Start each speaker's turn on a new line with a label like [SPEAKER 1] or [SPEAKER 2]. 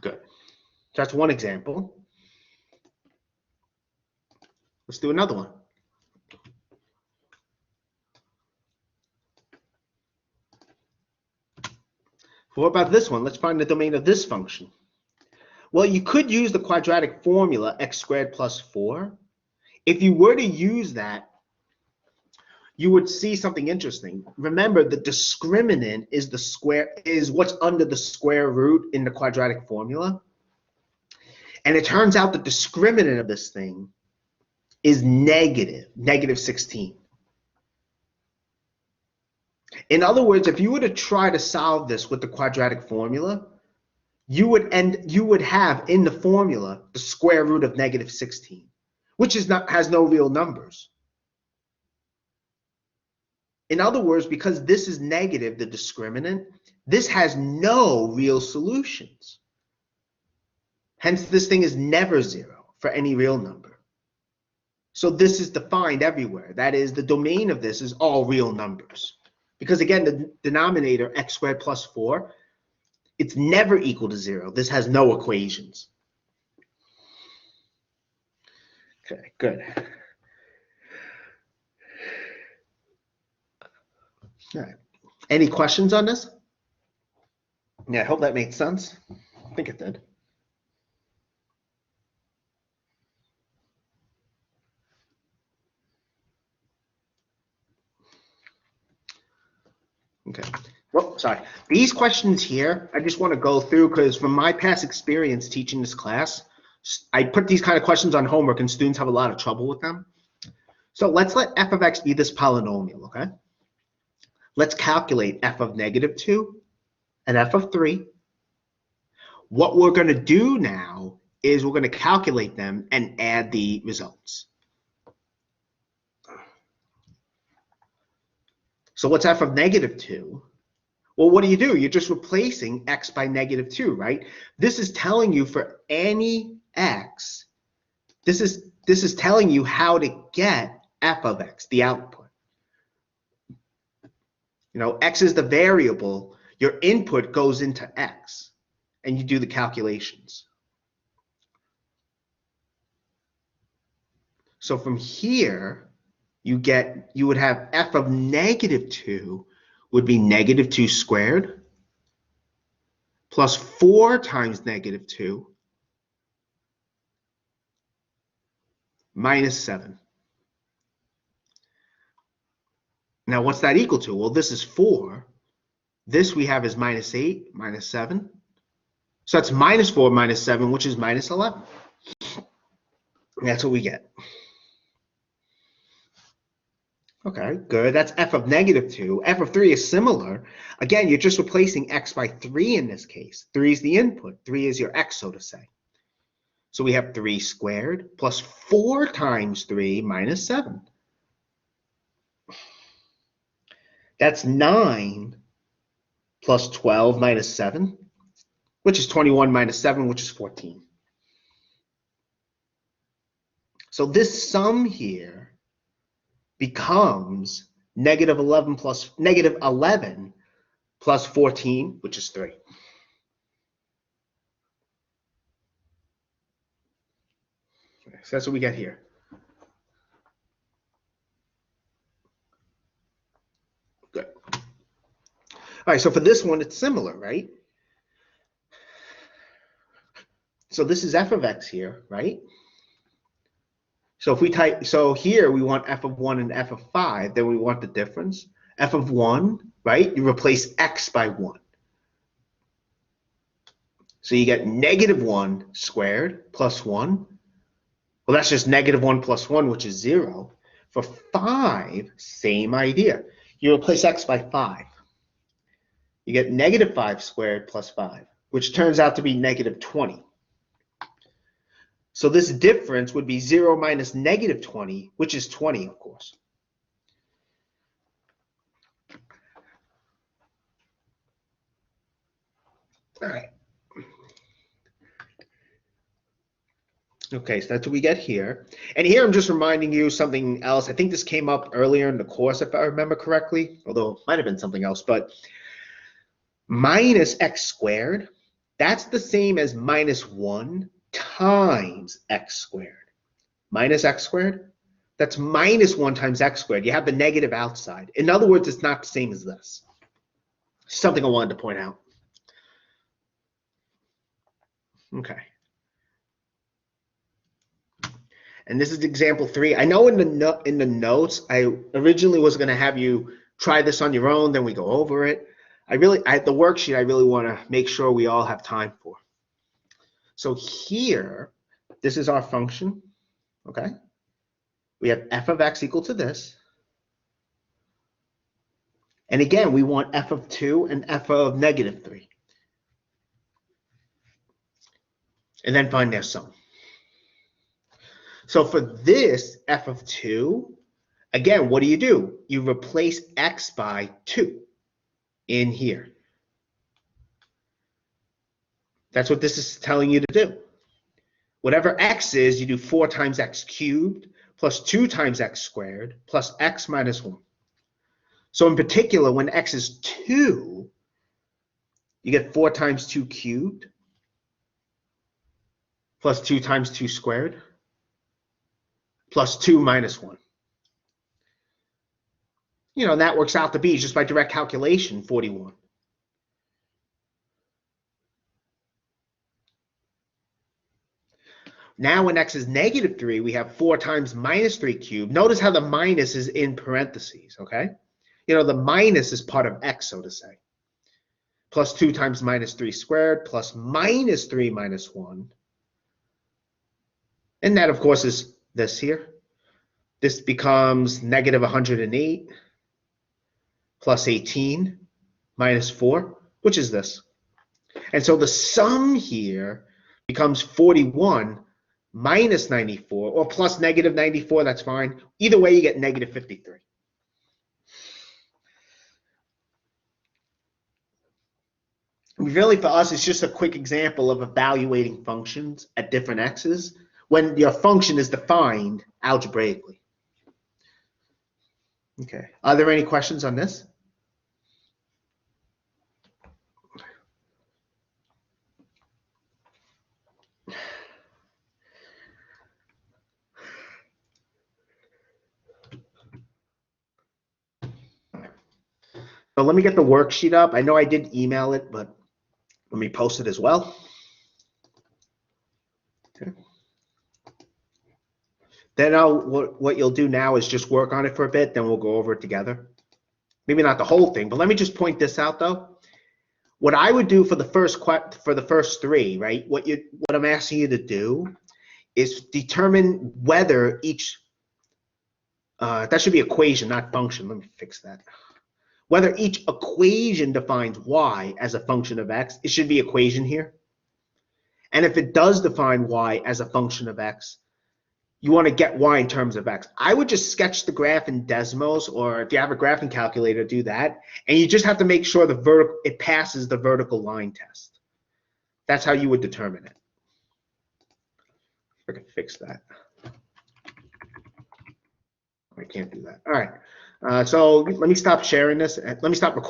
[SPEAKER 1] Good. That's one example. Let's do another one. What about this one? Let's find the domain of this function. Well, you could use the quadratic formula x squared plus 4. If you were to use that, you would see something interesting. Remember, the discriminant is what's under the square root in the quadratic formula. And it turns out the discriminant of this thing is negative 16. In other words, if you were to try to solve this with the quadratic formula, you would have in the formula the square root of negative 16, which has no real numbers. In other words, because this is negative, the discriminant, this has no real solutions. Hence, this thing is never 0 for any real number. So this is defined everywhere. That is, the domain of this is all real numbers. Because again, the denominator, x squared plus 4, it's never equal to 0. This has no equations. Okay, good. All right. Any questions on this? Yeah, I hope that made sense. I think it did. Okay. Well, sorry. These questions here, I just want to go through because from my past experience teaching this class, I put these kind of questions on homework and students have a lot of trouble with them. So let's let f of x be this polynomial, okay? Let's calculate f of negative 2 and f of 3. What we're going to do now is we're going to calculate them and add the results. So what's f of negative 2? Well, what do? You're just replacing x by negative 2, right? This is telling you for any x, this is telling you how to get f of x, the output. You know, x is the variable. Your input goes into x, and you do the calculations. So from here, you would have f of negative 2 would be negative 2 squared plus 4 times negative 2 minus 7. Now, what's that equal to? Well, this is 4. This we have is minus 8 minus 7. So that's minus 4 minus 7, which is minus 11. And that's what we get. Okay, good. That's f of negative 2. F of 3 is similar. Again, you're just replacing x by 3 in this case. 3 is the input. 3 is your x, so to say. So we have 3 squared plus 4 times 3 minus 7. That's 9 plus 12 minus 7, which is 21 minus 7, which is 14. So this sum here becomes negative 11 plus 14, which is 3. Okay, so that's what we get here. Good. All right, so for this one, it's similar, right? So this is f of x here, right? So if we so here we want f of 1 and f of 5, then we want the difference. F of 1, right? You replace x by 1. So you get negative 1 squared plus 1. Well, that's just negative 1 plus 1, which is 0. For 5, same idea. You replace x by 5. You get negative 5 squared plus 5, which turns out to be negative 20. So this difference would be 0 minus negative 20, which is 20, of course. All right. Okay, so that's what we get here. And here I'm just reminding you something else. I think this came up earlier in the course, if I remember correctly, although it might have been something else. But minus x squared That's the same as minus 1 times x squared. Minus x squared, that's minus 1 times x squared. You have the negative outside. In other words, it's not the same as this. Something I wanted to point out. Okay. And this is example 3. I know in the notes, I originally was going to have you try this on your own, then we go over it. The worksheet I really want to make sure we all have time for. So here, this is our function, okay? We have f of x equal to this. And again, we want f of 2 and f of negative 3. And then find their sum. So for this f of 2, again, what do? You replace x by 2 in here. That's what this is telling you to do. Whatever x is, you do 4 times x cubed plus 2 times x squared plus x minus 1. So in particular, when x is 2, you get 4 times 2 cubed plus 2 times 2 squared plus 2 minus 1. You know, and that works out to be, just by direct calculation, 41. Now when x is negative 3, we have 4 times minus 3 cubed. Notice how the minus is in parentheses, okay? You know, the minus is part of x, so to say. Plus 2 times minus 3 squared plus minus 3 minus 1. And that, of course, is this here. This becomes negative 108 plus 18 minus 4, which is this. And so the sum here becomes 41 minus 94, or plus negative 94, that's fine. Either way, you get negative 53. Really, for us, it's just a quick example of evaluating functions at different x's when your function is defined algebraically. Okay, are there any questions on this? So let me get the worksheet up. I know I did email it, but let me post it as well. Okay. Then what you'll do now is just work on it for a bit, then we'll go over it together. Maybe not the whole thing, but let me just point this out though. What I would do for the first 3, right? What I'm asking you to do is determine whether each that should be equation, not function. Let me fix that. Whether each equation defines y as a function of x, it should be equation here. And if it does define y as a function of x, you want to get y in terms of x. I would just sketch the graph in Desmos, or if you have a graphing calculator, do that. And you just have to make sure it passes the vertical line test. That's how you would determine it. I can fix that. I can't do that. All right. So let me stop sharing this. Let me stop recording.